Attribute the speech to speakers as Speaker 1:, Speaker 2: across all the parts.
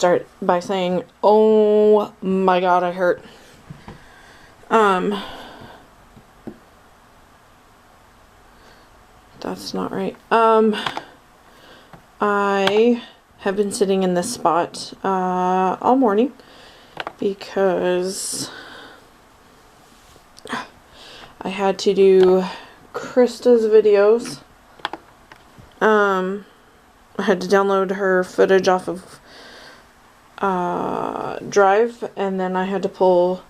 Speaker 1: start by saying, oh my god, I hurt. That's not right. I have been sitting in this spot all morning because I had to do Krista's videos. I had to download her footage off of Drive, and then I had to pull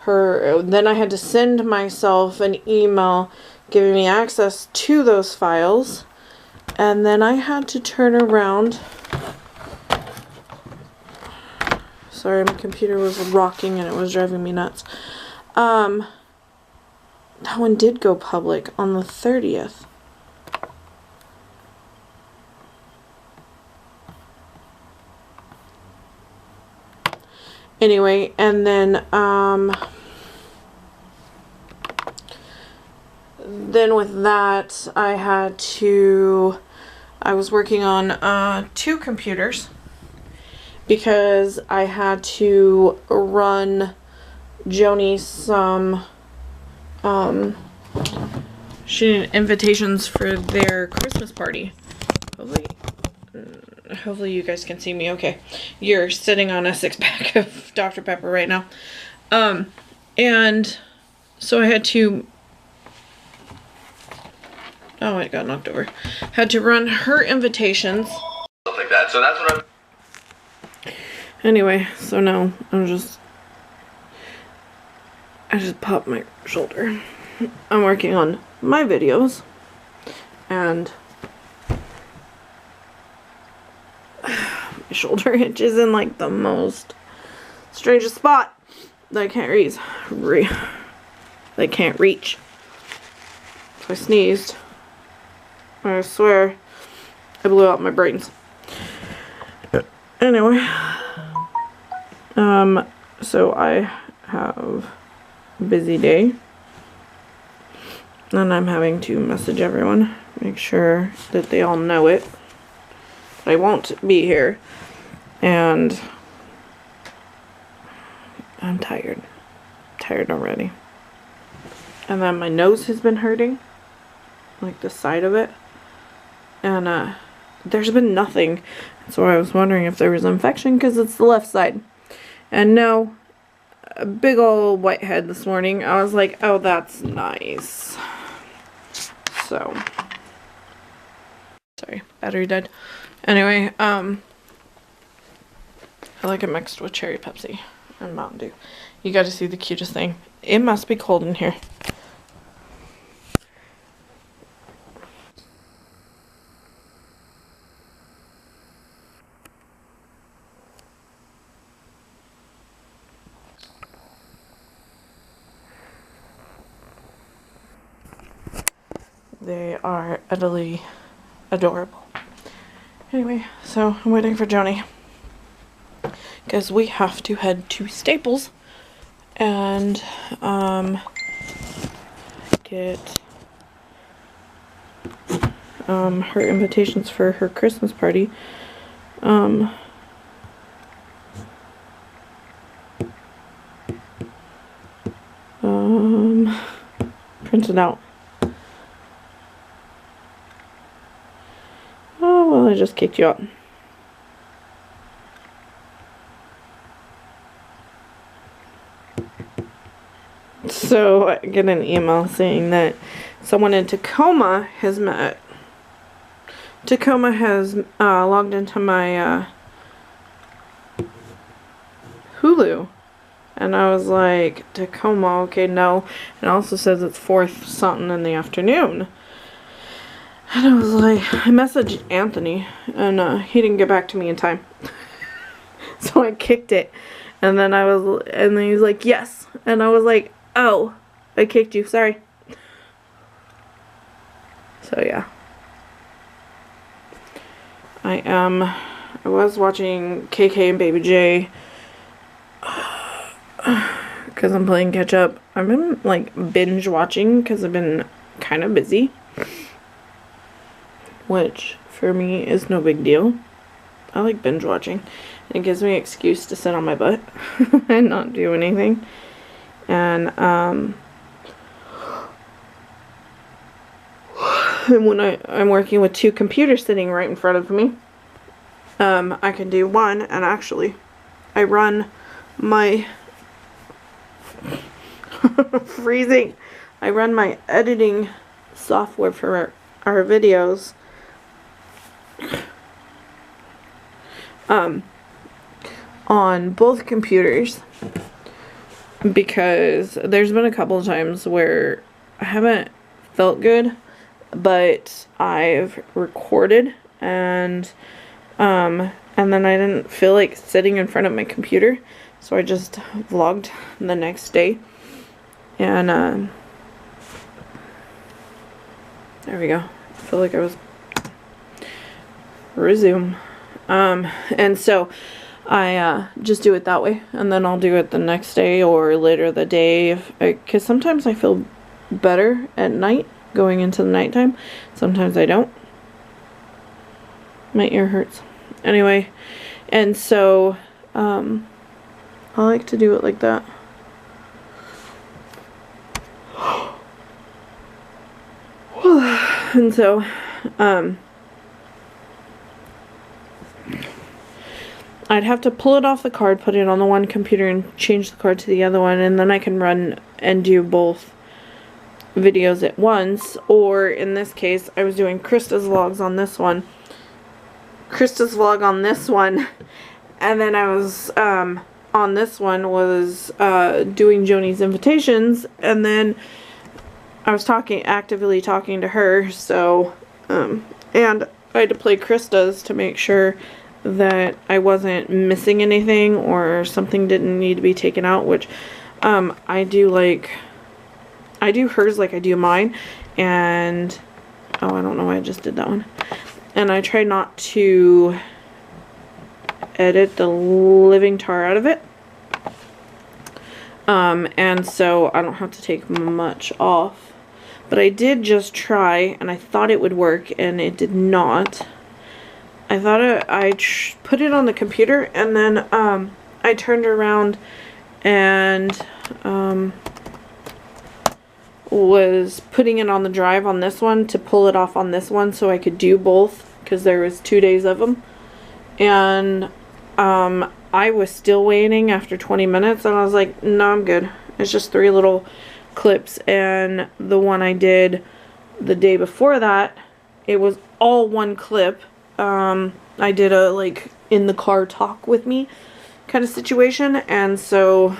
Speaker 1: her, then I had to send myself an email giving me access to those files, and then I had to turn around. Sorry, my computer was rocking and it was driving me nuts. That one did go public on the 30th. Anyway, and then with that, I was working on 2 computers because I had to run Joni some she needed invitations for their Christmas party. Hopefully you guys can see me okay. You're sitting on a 6-pack of Dr. Pepper right now. And so I had to, oh, it got knocked over. Had to run her invitations.
Speaker 2: Stuff like that. So that's what I'm...
Speaker 1: Anyway, so now I just popped my shoulder. I'm working on my videos, and my shoulder itches in like the most strangest spot that I can't reach. So I sneezed. I swear I blew out my brains. Anyway, so I have a busy day, and I'm having to message everyone, make sure that they all know it. I won't be here, and I'm tired already. And then my nose has been hurting, like the side of it, and there's been nothing, so I was wondering if there was infection because it's the left side, and no, a big old whitehead this morning. I was like, oh, that's nice. So sorry, battery died. Anyway, I like it mixed with cherry Pepsi and Mountain Dew. You got to see the cutest thing. It must be cold in here. They are utterly adorable. Anyway, so I'm waiting for Joni because we have to head to Staples and get her invitations for her Christmas party. Printed out. Oh, well, I just kicked you out. So I get an email saying that someone in Tacoma has met. Tacoma has logged into my Hulu. And I was like, Tacoma, okay, no. It also says it's 4th something in the afternoon. And I was like, I messaged Anthony, and he didn't get back to me in time. So I kicked it. And then and then he was like, yes. And I was like, oh, I kicked you, sorry. So yeah. I was watching KK and Baby J. Because I'm playing catch up. I've been like binge watching because I've been kind of busy. Which for me is no big deal. I like binge watching. It gives me an excuse to sit on my butt and not do anything. And when I'm working with two computers sitting right in front of me, I can do one, and actually I run my freezing. I run my editing software for our videos on both computers, because there's been a couple of times where I haven't felt good, but I've recorded and then I didn't feel like sitting in front of my computer, so I just vlogged the next day. And there we go. I feel like I was resume. And so I just do it that way, and then I'll do it the next day or later the day, because sometimes I feel better at night going into the nighttime. Sometimes I don't. My ear hurts. Anyway, and so I like to do it like that. And so I'd have to pull it off the card, put it on the one computer, and change the card to the other one, and then I can run and do both videos at once. Or in this case, I was doing Krista's vlogs on this one, Krista's vlog on this one, and then I was on this one was doing Joni's invitations, and then I was actively talking to her. So and I had to play Krista's to make sure that I wasn't missing anything or something didn't need to be taken out, which I do hers like I do mine. And oh, I don't know why I just did that one. And I try not to edit the living tar out of it. And so I don't have to take much off. But I did just try, and I thought it would work, and it did not. I thought I put it on the computer, and then I turned around and was putting it on the drive on this one to pull it off on this one so I could do both, because there was 2 days of them. And I was still waiting after 20 minutes, and I was like, no, I'm good. It's just 3 little clips. And the one I did the day before that, it was all one clip. I did a like in the car talk with me kind of situation, and so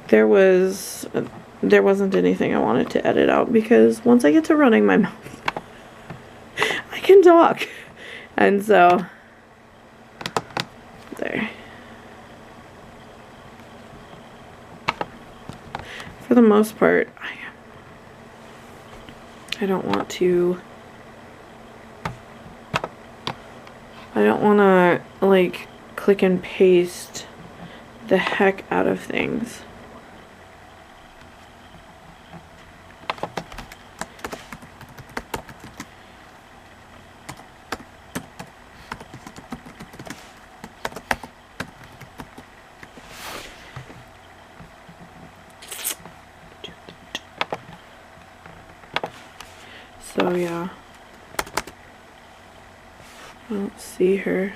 Speaker 1: there wasn't anything I wanted to edit out, because once I get to running my mouth, I can talk. And so there. For the most part, I don't want to like click and paste the heck out of things. So yeah, I don't see her.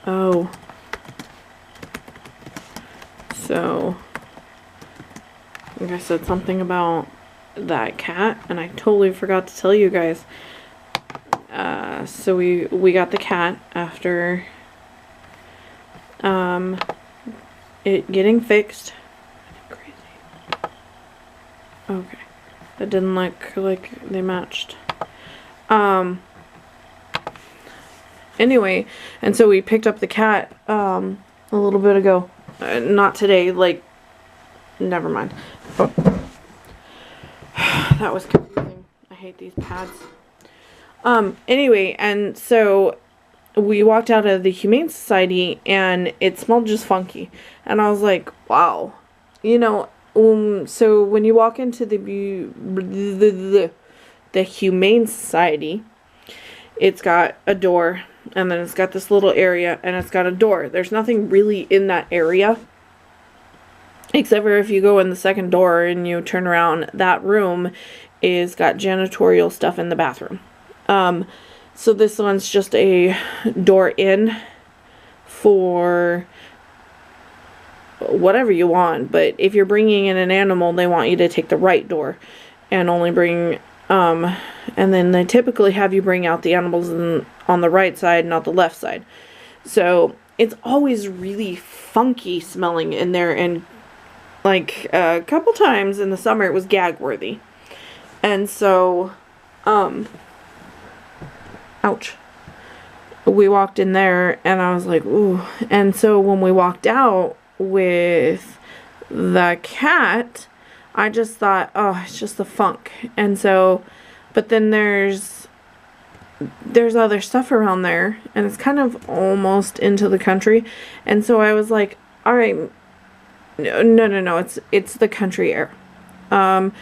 Speaker 1: Oh, so I think I said something about that cat, and I totally forgot to tell you guys. So we got the cat after it getting fixed. Crazy. Okay, that didn't look like they matched. Anyway, and so we picked up the cat a little bit ago. Not today, like, never mind. Oh. That was confusing. I hate these pads. Anyway, and so we walked out of the Humane Society, and it smelled just funky. And I was like, wow. You know, So when you walk into the Humane Society, it's got a door, and then it's got this little area, and it's got a door. There's nothing really in that area, except for if you go in the second door and you turn around, that room is got janitorial stuff in the bathroom. So this one's just a door in for whatever you want, but if you're bringing in an animal, they want you to take the right door and only bring and then they typically have you bring out the animals on the right side, not the left side. So it's always really funky smelling in there, and like a couple times in the summer it was gag worthy. And so ouch, we walked in there and I was like, ooh. And so when we walked out with the cat, I just thought, oh, it's just the funk. And so, but then there's other stuff around there, and it's kind of almost into the country. And so I was like, all right, no, it's the country air. And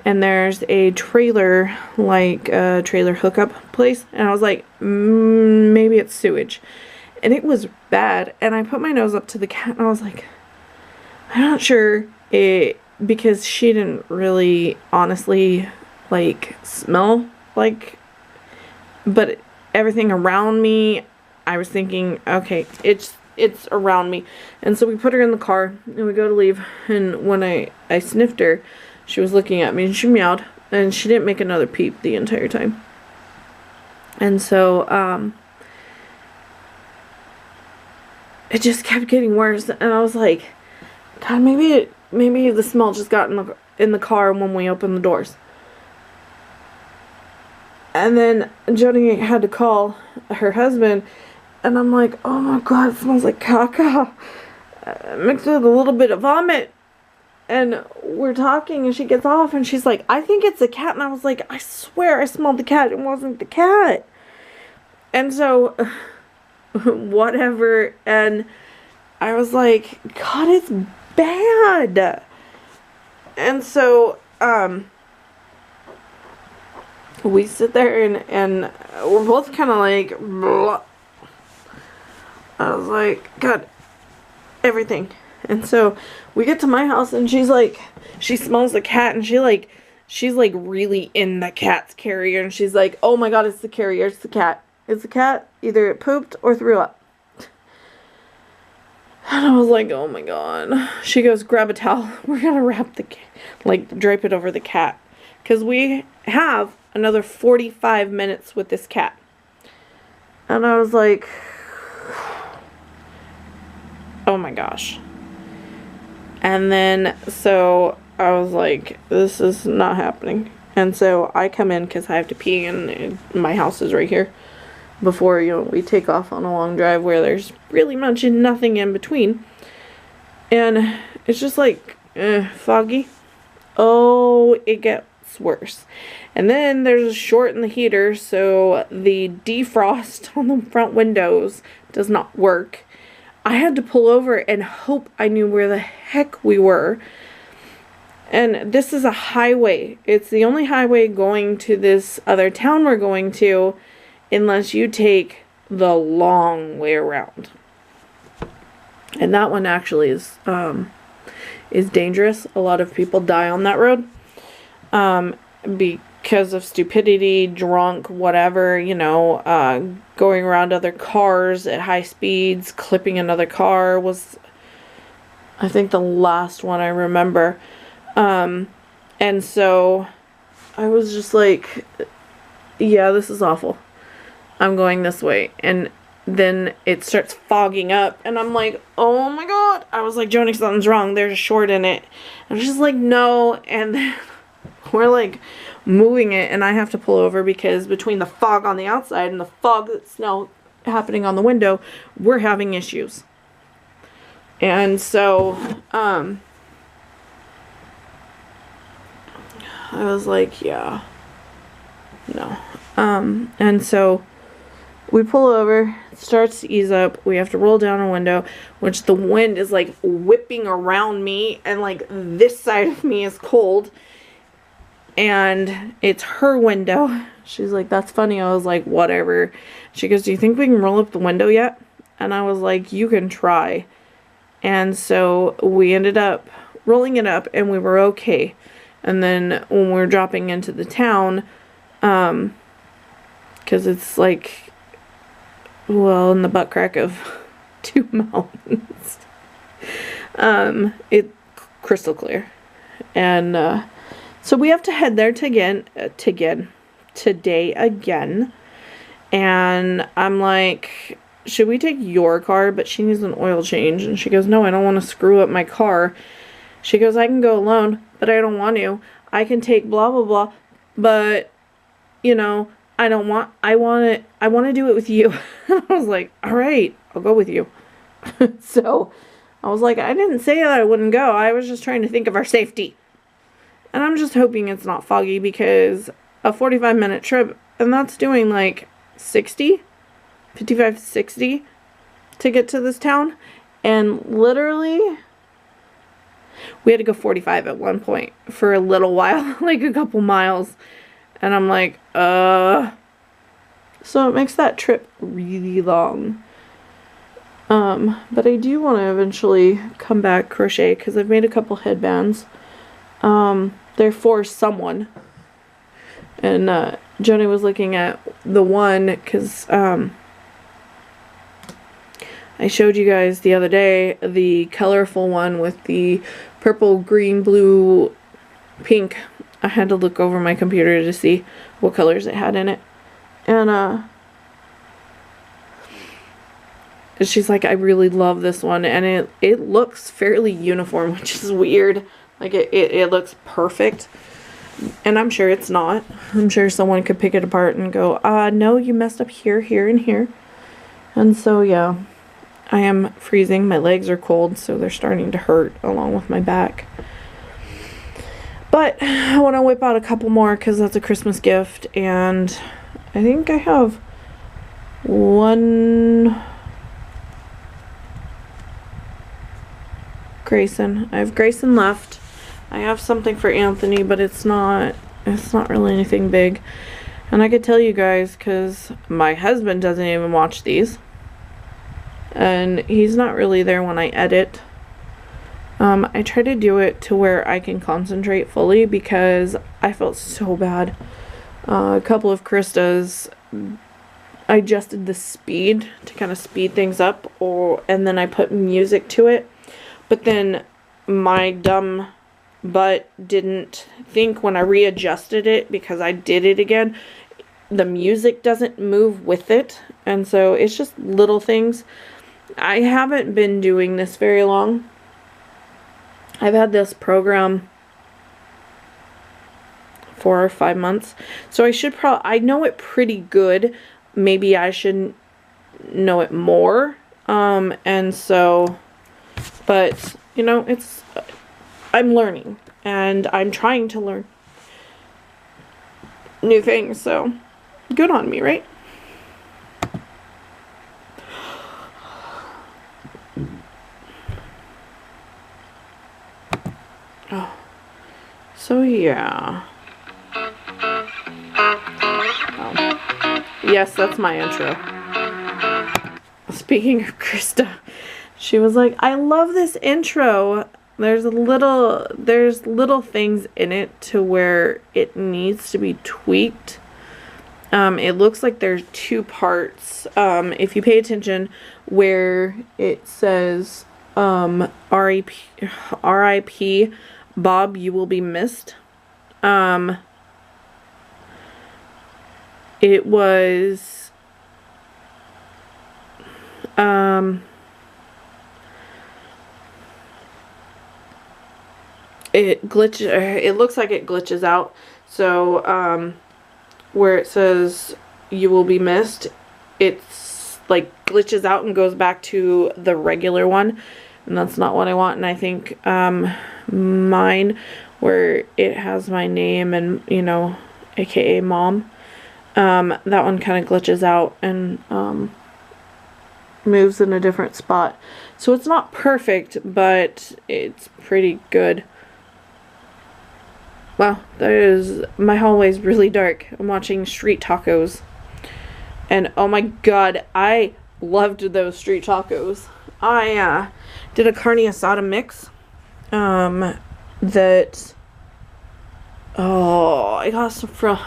Speaker 1: there's a trailer, like a trailer hookup place, and I was like, maybe it's sewage. And it was bad, and I put my nose up to the cat, and I was like, I'm not sure because she didn't really honestly like smell like, but everything around me, I was thinking, okay, it's around me. And so we put her in the car and we go to leave, and when I sniffed her, she was looking at me and she meowed, and she didn't make another peep the entire time. And so it just kept getting worse, and I was like, God, maybe the smell just got in the car when we opened the doors. And then Joni had to call her husband, and I'm like, oh my God, it smells like caca mixed with a little bit of vomit. And we're talking, and she gets off, and she's like, I think it's the cat. And I was like, I swear I smelled the cat. It wasn't the cat. And so whatever. And I was like, God, it's bad. And so we sit there and we're both kind of like, blah. I was like, God, everything. And so we get to my house, and she's like, she smells the cat, and she's like really in the cat's carrier, and she's like, oh my God, it's the carrier, it's the cat. It's the cat. Either it pooped or threw up. And I was like, oh my God. She goes, grab a towel. We're going to wrap the cat, like drape it over the cat. Because we have another 45 minutes with this cat. And I was like, oh my gosh. And then, so I was like, this is not happening. And so I come in because I have to pee, and my house is right here. Before, we take off on a long drive where there's really much nothing in between. And it's just like, foggy. Oh, it gets worse. And then there's a short in the heater, so the defrost on the front windows does not work. I had to pull over and hope I knew where the heck we were. And this is a highway. It's the only highway going to this other town we're going to, unless you take the long way around. And that one actually is dangerous. A lot of people die on that road because of stupidity, drunk, whatever, going around other cars at high speeds, clipping another car was, I think, the last one I remember. And so I was just like, yeah, this is awful. I'm going this way. And then it starts fogging up, and I'm like, oh my God. I was like, Joni, something's wrong. There's a short in it. And she's like, no. And then we're like moving it, and I have to pull over because between the fog on the outside and the fog that's now happening on the window, we're having issues. And so I was like, yeah, no. And so We pull over, it starts to ease up, we have to roll down a window, which the wind is like whipping around me, and like this side of me is cold, and it's her window. She's like, that's funny. I was like, whatever. She goes, do you think we can roll up the window yet? And I was like, you can try. And so we ended up rolling it up, and we were okay. And then when we were dropping into the town, because it's like, well, in the butt crack of 2 mountains. It's crystal clear. And so we have to head there today again. And I'm like, should we take your car? But she needs an oil change. And she goes, no, I don't want to screw up my car. She goes, I can go alone, but I don't want to. I can take blah, blah, blah. But, you know, I want to do it with you. I was like, all right, I'll go with you. So I was like, I didn't say that I wouldn't go. I was just trying to think of our safety. And I'm just hoping it's not foggy, because a 45-minute trip, and that's doing like 55 to 60 to get to this town. And literally, we had to go 45 at one point for a little while, like a couple miles. And I'm like, so it makes that trip really long. But I do want to eventually come back crochet, because I've made a couple headbands. They're for someone. And Joni was looking at the one, because I showed you guys the other day the colorful one with the purple, green, blue, pink. I had to look over my computer to see what colors it had in it. And she's like, I really love this one. And it looks fairly uniform, which is weird. Like, it looks perfect. And I'm sure it's not. I'm sure someone could pick it apart and go, no, you messed up here, here, and here. And so, yeah. I am freezing. My legs are cold, so they're starting to hurt along with my back. But I want to whip out a couple more, because that's a Christmas gift. And I think I have one Grayson. I have Grayson left. I have something for Anthony, but it's not really anything big. And I could tell you guys, because my husband doesn't even watch these. And he's not really there when I edit. I try to do it to where I can concentrate fully, because I felt so bad. A couple of Krista's, I adjusted the speed to kind of speed things up, and then I put music to it. But then my dumb butt didn't think when I readjusted it, because I did it again, the music doesn't move with it. And so it's just little things. I haven't been doing this very long. I've had this program 4 or 5 months. So I should I know it pretty good. Maybe I should know it more. And so, but, you know, I'm learning. And I'm trying to learn new things. So, good on me, right? Oh, so yeah. Oh. Yes, that's my intro. Speaking of Krista, she was like, I love this intro. There's little things in it to where it needs to be tweaked. It looks like there's 2 parts. If you pay attention where it says R.I.P. Bob, you will be missed. It was it looks like it glitches out. So where it says you will be missed, it's like glitches out and goes back to the regular one, and that's not what I want. And I think mine, where it has my name and, you know, aka mom, that one kind of glitches out and moves in a different spot. So it's not perfect, but it's pretty good. Wow, my hallway's really dark. I'm watching Street Tacos. And oh my god, I loved those street tacos. I did a carne asada mix. That I got some from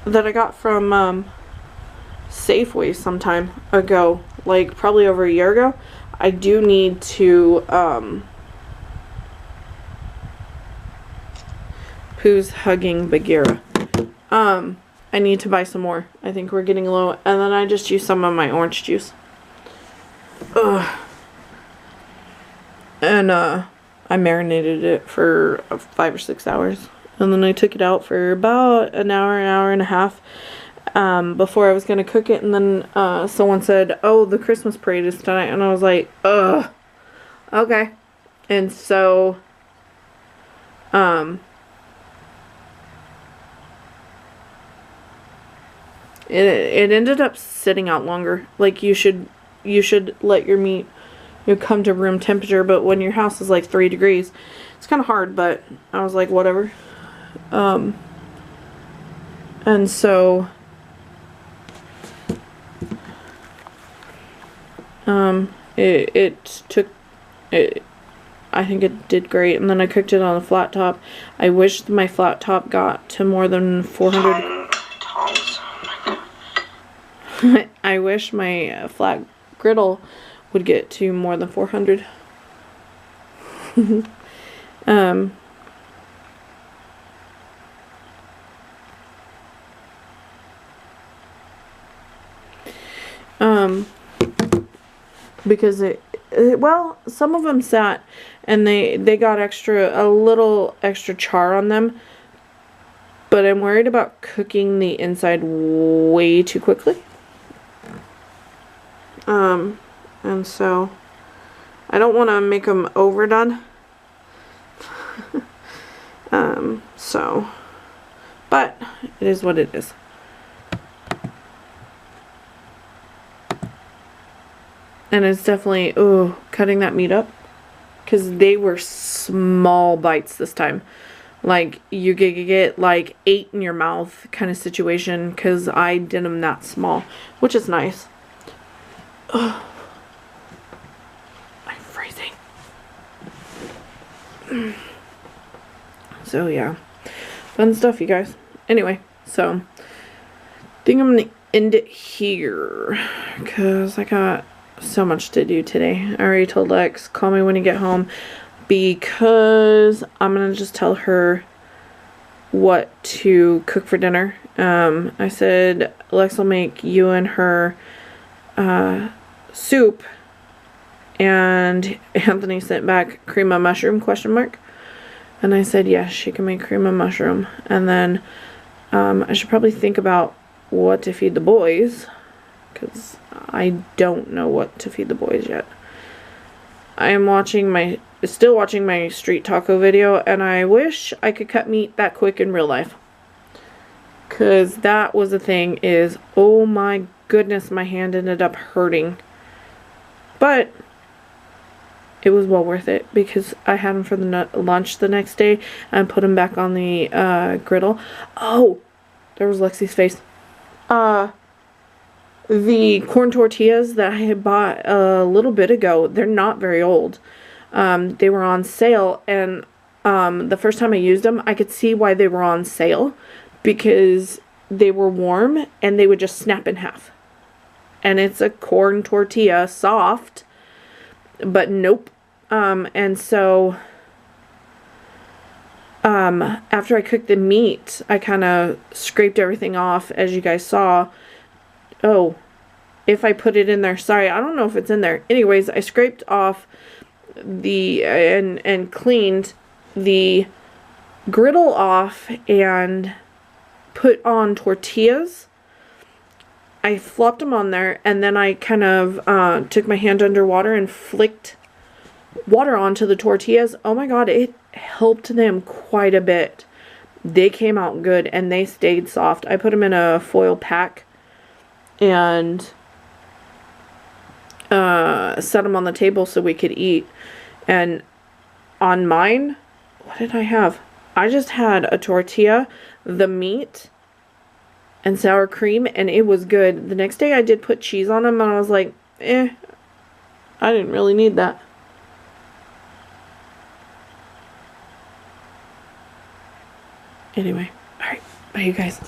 Speaker 1: that I got from Safeway some time ago, like probably over a year ago. I do need to Pooh's hugging Bagheera. I need to buy some more. I think we're getting low. And then I just used some of my orange juice. Ugh. And I marinated it for 5 or 6 hours. And then I took it out for about an hour and a half before I was going to cook it. And then someone said, oh, the Christmas parade is tonight. And I was like, ugh. Okay. And so it ended up sitting out longer. Like you should let your meat come to room temperature, but when your house is like 3 degrees, it's kind of hard, but I was like, whatever. And so I think it did great. And then I cooked it on a flat top. I wish my flat top got to more than 400. I wish my flat griddle would get to more than 400. Because well, some of them sat and they got a little extra char on them, but I'm worried about cooking the inside way too quickly. And so I don't want to make them overdone. But it is what it is. And it's definitely, cutting that meat up. Because they were small bites this time. Like, you get like 8 in your mouth kind of situation. Because I did them that small. Which is nice. Ugh. I'm freezing. So, yeah. Fun stuff, you guys. Anyway, so. I think I'm going to end it here. Because I got so much to do today. I already told Lex, call me when you get home, because I'm gonna just tell her what to cook for dinner. I said Lex will make you and her soup, and Anthony sent back cream of mushroom ? And I said yes, she can make cream of mushroom. And then I should probably think about what to feed the boys, because I don't know what to feed the boys yet. I am still watching my street taco video, and I wish I could cut meat that quick in real life. Because that was the thing is, oh my goodness, my hand ended up hurting. But it was well worth it, because I had them for the lunch the next day, and put them back on the griddle. Oh, there was Lexi's face. The corn tortillas that I had bought a little bit ago, they're not very old. They were on sale, and the first time I used them, I could see why they were on sale, because they were warm and they would just snap in half. And it's a corn tortilla, soft, but nope. And so after I cooked the meat, I kind of scraped everything off, as you guys saw. Oh, if I put it in there, sorry, I don't know if it's in there. Anyways, I scraped off the and cleaned the griddle off and put on tortillas. I flopped them on there, and then I kind of took my hand underwater and flicked water onto the tortillas. Oh my god, it helped them quite a bit. They came out good and they stayed soft. I put them in a foil pack and set them on the table so we could eat. And on mine, what did I have? I just had a tortilla, the meat, and sour cream, and it was good. The next day I did put cheese on them, and I was like, I didn't really need that. Anyway, alright, bye you guys.